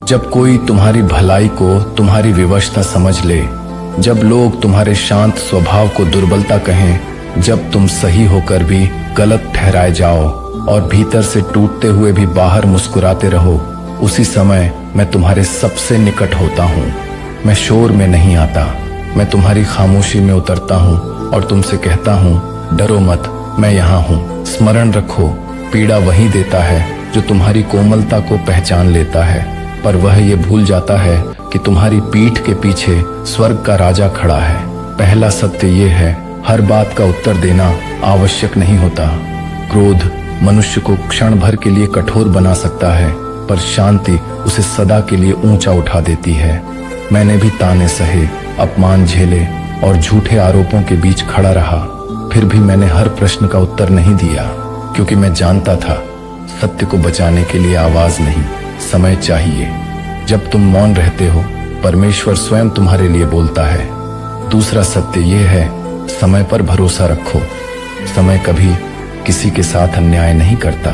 जब कोई तुम्हारी भलाई को तुम्हारी विवशता समझ ले, जब लोग तुम्हारे शांत स्वभाव को दुर्बलता कहें, जब तुम सही होकर भी गलत ठहराए जाओ और भीतर से टूटते हुए भी बाहर मुस्कुराते रहो, उसी समय मैं तुम्हारे सबसे निकट होता हूँ। मैं शोर में नहीं आता, मैं तुम्हारी खामोशी में उतरता हूँ और तुमसे कहता हूँ, डरो मत, मैं यहाँ हूँ। स्मरण रखो, पीड़ा वही देता है जो तुम्हारी कोमलता को पहचान लेता है, पर वह ये भूल जाता है कि तुम्हारी पीठ के पीछे स्वर्ग का राजा खड़ा है। पहला सत्य ये है, हर बात का उत्तर देना आवश्यक नहीं होता। क्रोध मनुष्य को क्षण भर के लिए कठोर बना सकता है, पर शांति उसे सदा के लिए ऊंचा उठा देती है। मैंने भी ताने सहे, अपमान झेले और झूठे आरोपों के बीच खड़ा रहा, फिर भी मैंने हर प्रश्न का उत्तर नहीं दिया, क्योंकि मैं जानता था सत्य को बचाने के लिए आवाज नहीं, समय चाहिए। जब तुम मौन रहते हो, परमेश्वर स्वयं तुम्हारे लिए बोलता है। दूसरा सत्य यह है, समय पर भरोसा रखो। समय कभी किसी के साथ अन्याय नहीं करता।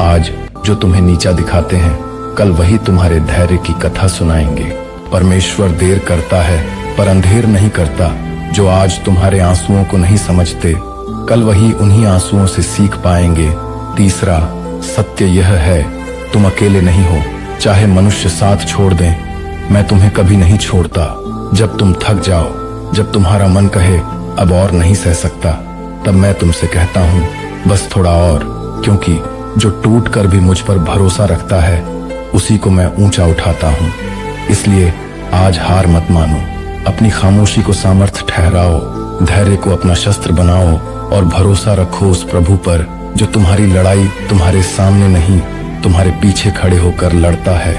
आज जो तुम्हें नीचा दिखाते हैं, कल वही तुम्हारे धैर्य की कथा सुनाएंगे। परमेश्वर देर करता है पर अंधेर नहीं करता। जो आज तुम्हारे आंसुओं को नहीं समझते, कल वही उन्हीं आंसुओं से सीख पाएंगे। तीसरा सत्य यह है, तुम अकेले नहीं हो। चाहे मनुष्य साथ छोड़ दें, मैं तुम्हें कभी नहीं छोड़ता। जब तुम थक जाओ, जब तुम्हारा मन कहे अब और नहीं सह सकता, तब मैं तुमसे कहता हूँ, बस थोड़ा और, क्योंकि जो टूट कर भी मुझ पर भरोसा रखता है, उसी को मैं ऊंचा उठाता हूँ। इसलिए आज हार मत मानो, अपनी खामोशी को सामर्थ्य ठहराओ, धैर्य को अपना शस्त्र बनाओ और भरोसा रखो उस प्रभु पर जो तुम्हारी लड़ाई तुम्हारे सामने नहीं, तुम्हारे पीछे खड़े होकर लड़ता है।